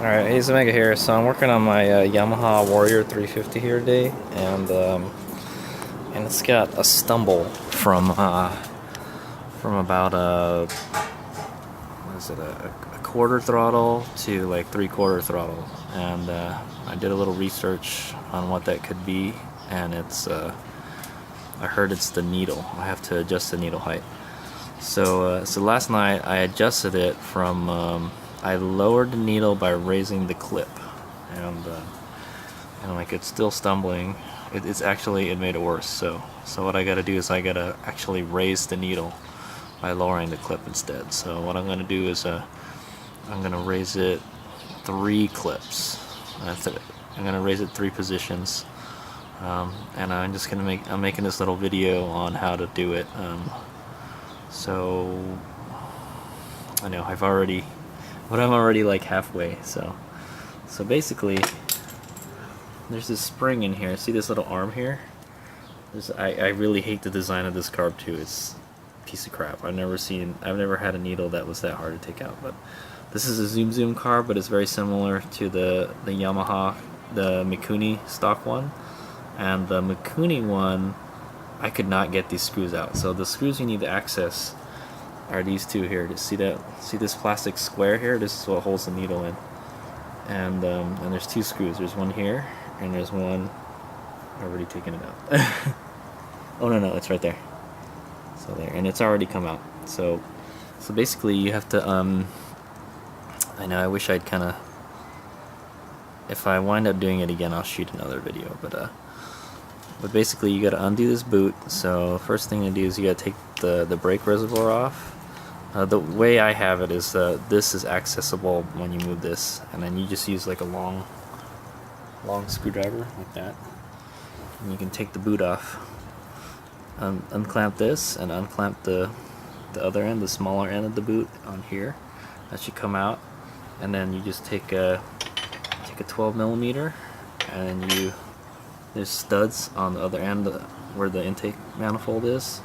Alright, HadesOmega here. So I'm working on my Yamaha Warrior 350 here today, and it's got a stumble from about what is it, a quarter throttle to like 3/4 throttle, and I did a little research on what that could be, and it's I heard it's the needle. I have to adjust the needle height. So last night I adjusted it from I lowered the needle by raising the clip, and like it's still stumbling. It made it worse. So what I got to do is I got to actually raise the needle by lowering the clip instead. So what I'm going to do is I'm going to raise it 3 clips. That's it. I'm going to raise it 3 positions, and I'm making this little video on how to do it. So I know I'm already like halfway. So basically, there's this spring in here. See this little arm here? I really hate the design of this carb too. It's a piece of crap. I've never had a needle that was that hard to take out. But this is a zoom carb, but it's very similar to the Yamaha, the Mikuni stock one. And the Mikuni one, I could not get these screws out. So the screws you need to access are these two here. See this plastic square here? This is what holds the needle in. And there's 2 screws. There's one here, and there's one. I've already taken it out. Oh no, it's right there. So there, and it's already come out. So basically, you have to. I know. I wish I'd kind of. If I wind up doing it again, I'll shoot another video. But basically, you got to undo this boot. So first thing to do is you got to take the brake reservoir off. The way I have it is this is accessible when you move this, and then you just use like a long screwdriver like that, and you can take the boot off, unclamp this, and unclamp the other end, the smaller end of the boot on here. That should come out, and then you just take a 12mm, and then there's studs on the other end where the intake manifold is.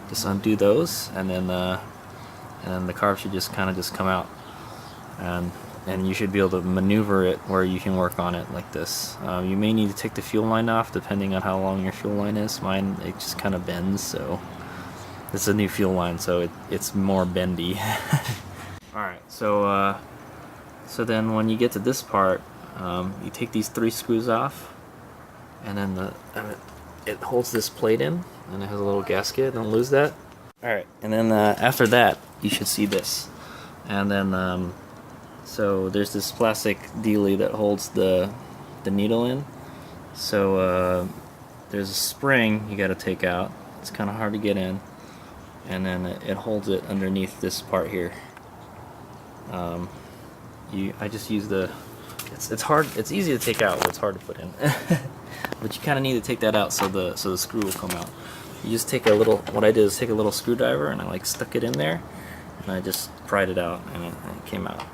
Just undo those, and then the carb should just come out, and you should be able to maneuver it where you can work on it like this. You may need to take the fuel line off depending on how long your fuel line is. Mine, it just kind of bends, so this is a new fuel line, so it's more bendy. Alright, so then when you get to this part, you take these 3 screws off, and then it holds this plate in, and it has a little gasket. Don't lose that. Alright, and then after that, you should see this. And then, so there's this plastic dealie that holds the needle in. So there's a spring you got to take out. It's kind of hard to get in. And then it holds it underneath this part here. I just use it's hard. It's easy to take out, but it's hard to put in. But you kind of need to take that out so the screw will come out. You just take what I did is take a little screwdriver, and I like stuck it in there, and I just pried it out, and it came out.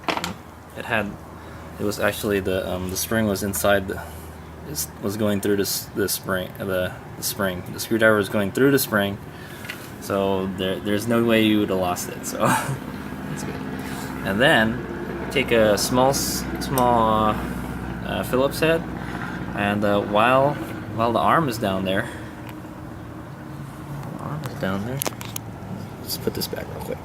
And it was actually the spring was inside was going through the spring. The screwdriver was going through the spring, so there's no way you would have lost it. So that's good. And then take a small Phillips head, and while the arm is down there. Let's put this back real quick.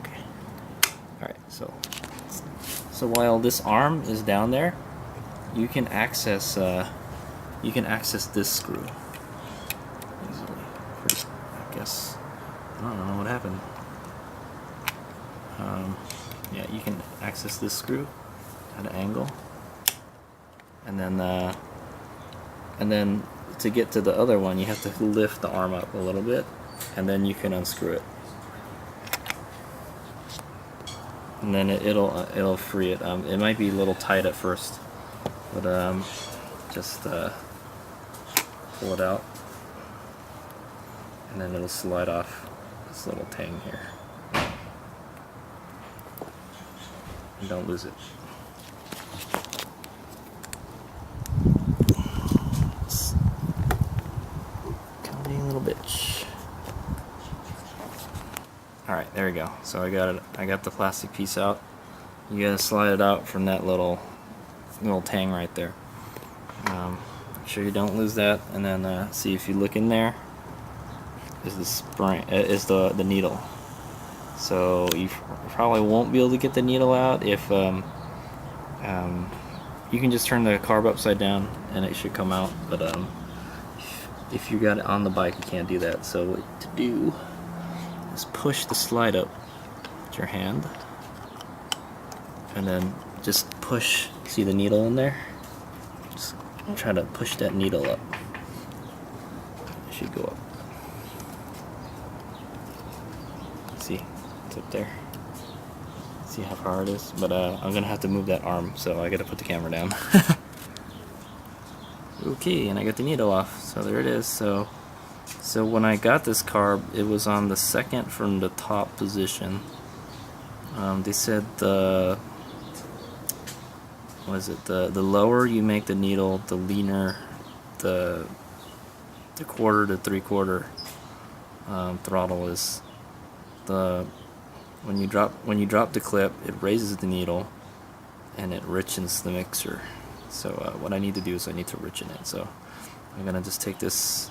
Okay. Alright, so while this arm is down there, you can access this screw easily. I guess I don't know what happened. Yeah, you can access this screw at an angle, and then to get to the other one, you have to lift the arm up a little bit, and then you can unscrew it, and then it'll free it. It might be a little tight at first, but just pull it out, and then it'll slide off this little tang here. And don't lose it. Come being a little bitch. there we go. So I got it. I got the plastic piece out. You gotta slide it out from that little tang right there. Make sure you don't lose that. And then see, if you look in there, is the spring, is the needle. So you probably won't be able to get the needle out if you can just turn the carb upside down and it should come out. But if you got it on the bike, you can't do that. So what to do is push the slide up with your hand, and then just push. See the needle in there? Just try to push that needle up. It should go up. See, it's up there. See how far it is? But I'm gonna have to move that arm, so I gotta put the camera down. Okay, and I got the needle off, so there it is. So when I got this carb, it was on the second from the top position. They said the lower you make the needle, the leaner the quarter to 3/4 throttle is. When you drop the clip, it raises the needle and it richens the mixer. So what I need to do is I need to richen it. So I'm gonna just take this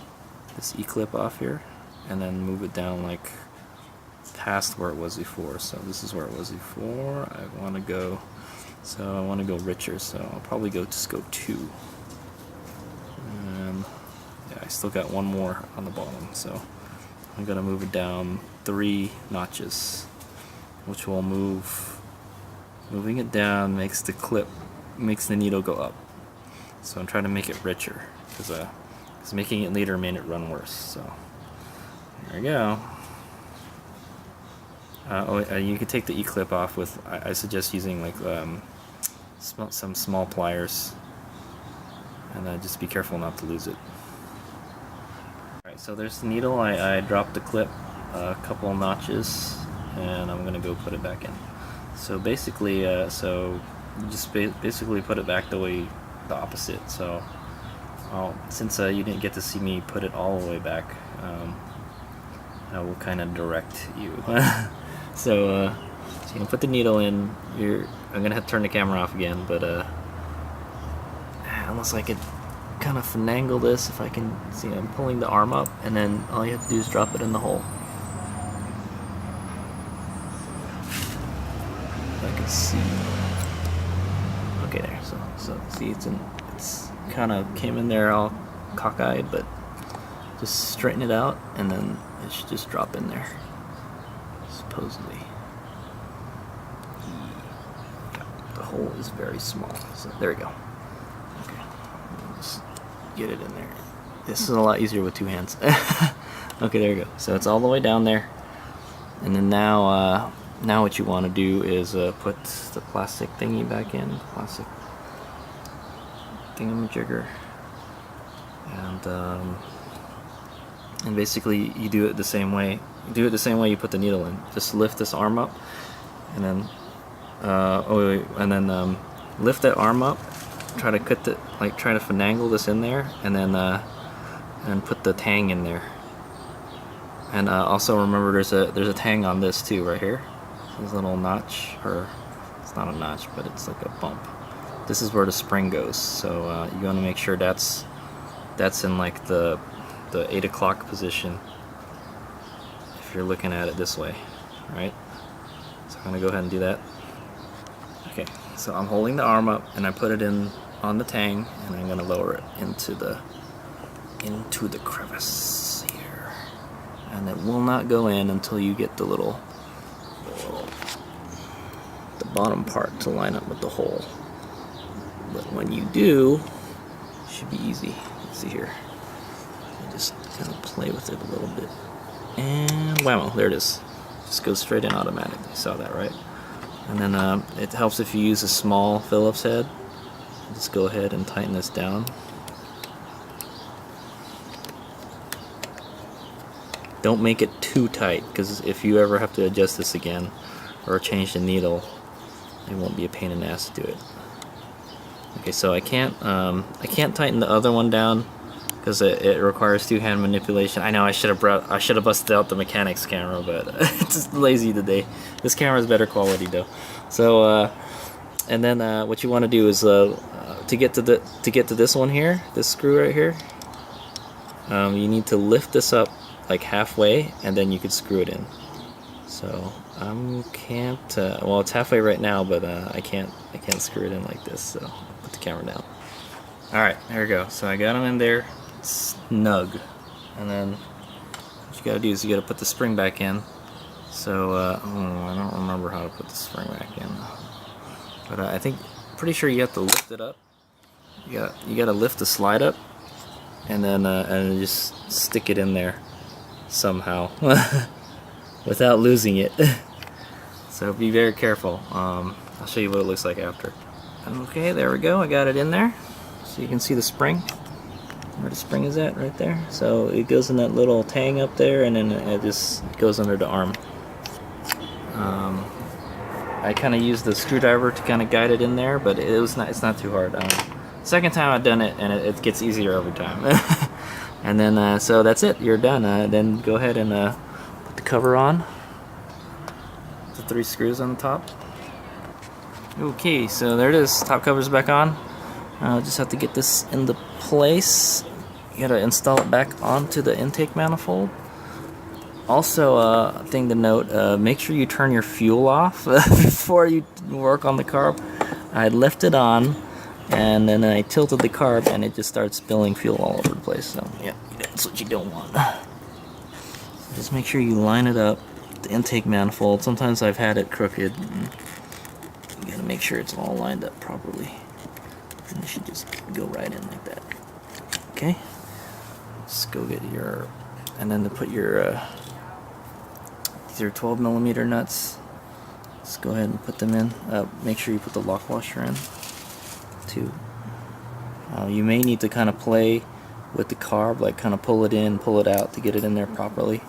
E-clip off here and then move it down like past where it was before. So this is where it was before. I want to go richer. So I'll probably just go 2. And yeah, I still got one more on the bottom. So I'm gonna move it down 3 notches, which will moving it down makes the needle go up. So I'm trying to make it richer because making it later made it run worse. So there we go. You could take the E-clip off with, I suggest using like some small pliers, and just be careful not to lose it. Alright, so there's the needle. I dropped the clip a couple of notches, and I'm gonna go put it back in. So basically, you just basically put it back the opposite. So since you didn't get to see me put it all the way back, I will kind of direct you. So you can put the needle in. I'm gonna have to turn the camera off again, but unless I could kind of finagle this, if I can see, I'm pulling the arm up, and then all you have to do is drop it in the hole. I can see. Okay, there. So see, it's kind of came in there all cockeyed, but just straighten it out, and then it should just drop in there. Supposedly, the hole is very small. So there we go. Okay, just get it in there. This is a lot easier with 2 hands. Okay, there we go. So it's all the way down there, and then now what you want to do is put the plastic thingy back in, plastic thingamajigger, and basically you do it the same way. You put the needle in. Just lift this arm up, and then lift that arm up. Try to try to finagle this in there, and then and put the tang in there. And also remember, there's a tang on this too, right here. This little notch, or it's not a notch, but it's like a bump. This is where the spring goes. So you want to make sure that's in like the 8 o'clock position, if you're looking at it this way, right? So I'm gonna go ahead and do that. Okay, so I'm holding the arm up, and I put it in on the tang, and I'm gonna lower it into the crevice here, and it will not go in until you get the bottom part to line up with the hole. But when you do, it should be easy. Let's see here. I just kind of play with it a little bit, and whammo, there it is. Just goes straight in automatically. You saw that, right? And then it helps if you use a small Phillips head. Just go ahead and tighten this down. Don't make it too tight, because if you ever have to adjust this again or change the needle, it won't be a pain in the ass to do it. Okay, so I can't tighten the other one down because it requires two-hand manipulation. I know I should have busted out the mechanics camera, but it's just lazy today. This camera is better quality though. So and then what you want to do is to get to this one here, this screw right here, you need to lift this up like halfway, and then you could screw it in. So can't well, it's halfway right now, but I can't screw it in like this, so I'll put the camera down. Alright, there we go. So I got them in there snug, and then what you gotta do is you gotta put the spring back in. So I don't remember how to put the spring back in, but I think pretty sure you have to lift it up. You gotta lift the slide up, and then just stick it in there somehow without losing it. So be very careful. I'll show you what it looks like after. Okay, there we go. I got it in there. So you can see the spring. Where the spring is at, right there. So it goes in that little tang up there, and then it just goes under the arm. I kind of used the screwdriver to kind of guide it in there, but it's not too hard. Second time I've done it, and it gets easier every time. And then so that's it. You're done. Then go ahead and put the cover on. The 3 screws on the top. Okay, so there it is. Top cover's back on. Just have to get this into place. You gotta install it back onto the intake manifold. Also, a thing to note, make sure you turn your fuel off before you work on the carb. I left it on, and then I tilted the carb, and it just starts spilling fuel all over the place. So yeah, that's what you don't want. So just make sure you line it up, the intake manifold. Sometimes I've had it crooked. You gotta make sure it's all lined up properly. And it should just go right in like that. Okay? Just go get your, and then to put your, these are 12mm nuts. Just go ahead and put them in. Make sure you put the lock washer in, too. You may need to kind of play with the carb, like kind of pull it in, pull it out to get it in there properly.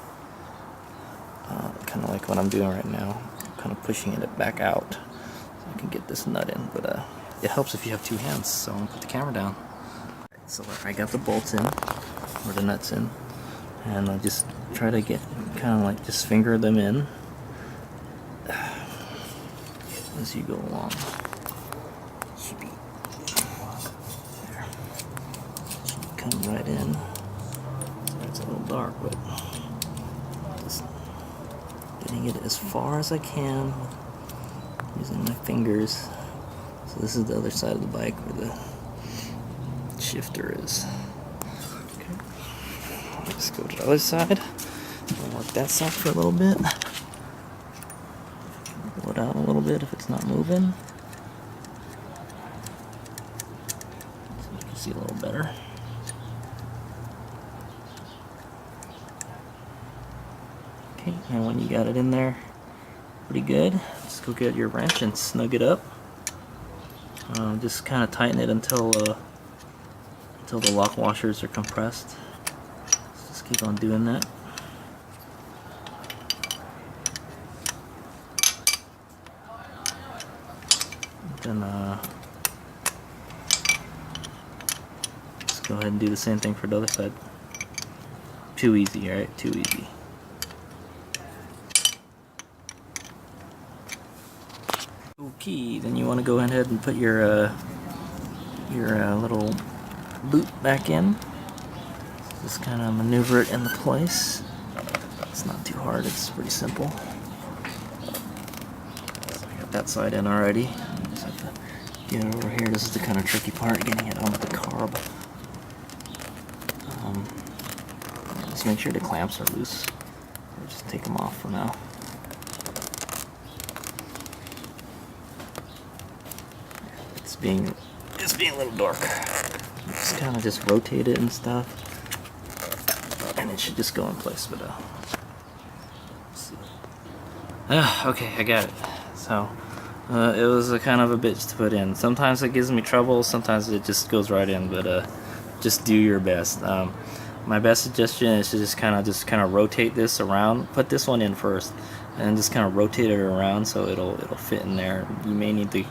Kind of like what I'm doing right now. Kind of pushing it back out so I can get this nut in, but it helps if you have 2 hands. So I'm gonna put the camera down. So I got the bolts in, or the nuts in, and I just try to get kind of like just finger them in as you go along. Should be there. Should come right in. So it's a little dark, but just getting it as far as I can using my fingers. So this is the other side of the bike where the shifter is. Okay. Let's go to the other side. I'll work that side for a little bit. Pull it out a little bit if it's not moving. So you can see a little better. Okay, and when you got it in there pretty good, just go get your wrench and snug it up. Just kind of tighten it until the lock washers are compressed. Just keep on doing that. Then just go ahead and do the same thing for the other side. Too easy, right? Too easy. Okay, then you want to go ahead and put your little boot back in. Just kind of maneuver it into place. It's not too hard, it's pretty simple. So I got that side in already. Just have to get it over here. This is the kind of tricky part, getting it onto the carb. Just make sure the clamps are loose. Or just take them off for now. It's being a little dark. Just kind of just rotate it and stuff, and it should just go in place. But let's see. Okay, I got it. So it was a kind of a bitch to put in. Sometimes it gives me trouble. Sometimes it just goes right in. But just do your best. My best suggestion is to just kind of rotate this around. Put this one in first, and just kind of rotate it around so it'll fit in there. You may need to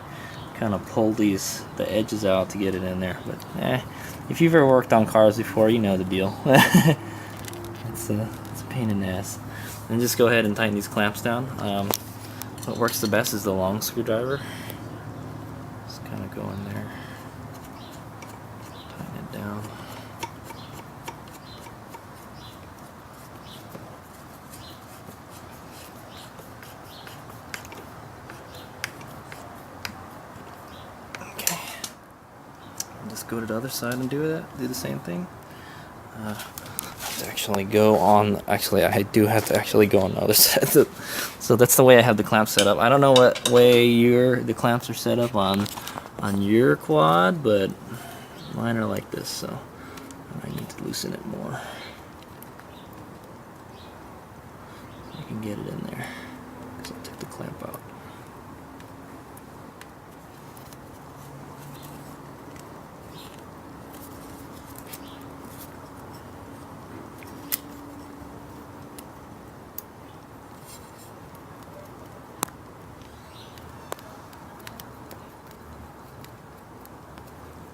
kind of pull the edges out to get it in there. But if you've ever worked on cars before, you know the deal. It's a pain in the ass. And just go ahead and tighten these clamps down. What works the best is the long screwdriver. Just kind of go in there, tighten it down. Okay. And just go to the other side and do the same thing. Actually go on. Actually, I do have to actually go on the other side. So that's the way I have the clamps set up. I don't know what way the clamps are set up on your quad, but mine are like this. So I need to loosen it more. I can get it in there because I took the clamp out.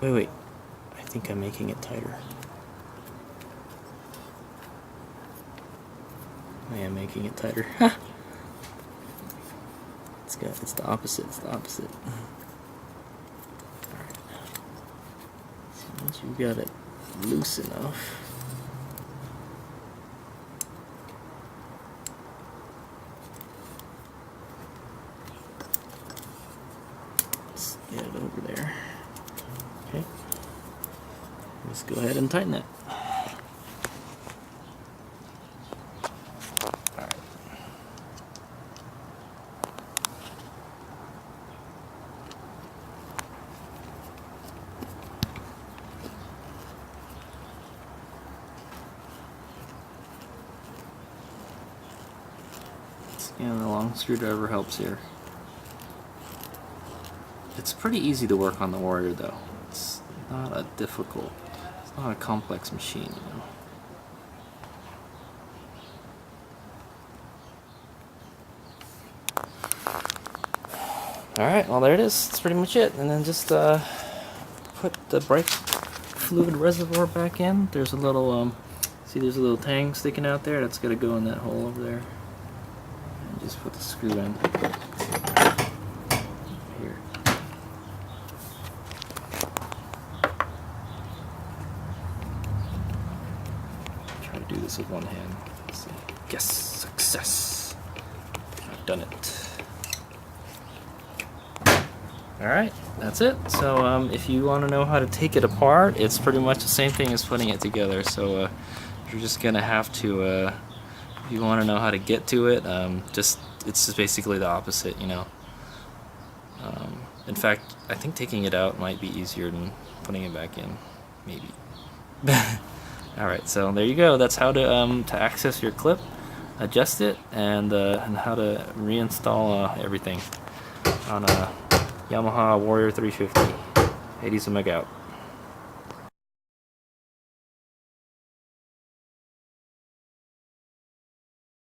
Wait, I think I'm making it tighter. I am making it tighter. It's the opposite, Alright. So once you've got it loose enough, let's get it over there. Okay, let's go ahead and tighten it. Alright. Yeah, the long screwdriver helps here. It's pretty easy to work on the Warrior though. It's not a complex machine, you know. Alright, well there it is. That's pretty much it. And then just put the brake fluid reservoir back in. There's a little, see there's a little tang sticking out there. That's going to go in that hole over there. And just put the screw in. Here. Try to do this with one hand. Let's see. Yes, success. I've done it. Alright, that's it. So if you want to know how to take it apart, it's pretty much the same thing as putting it together. So you're just going to have to, if you want to know how to get to it, it's just basically the opposite, you know. In fact, I think taking it out might be easier than putting it back in, maybe. Alright, so there you go. That's how to access your clip, adjust it, and how to reinstall everything on a Yamaha Warrior 350. HadesOmega out.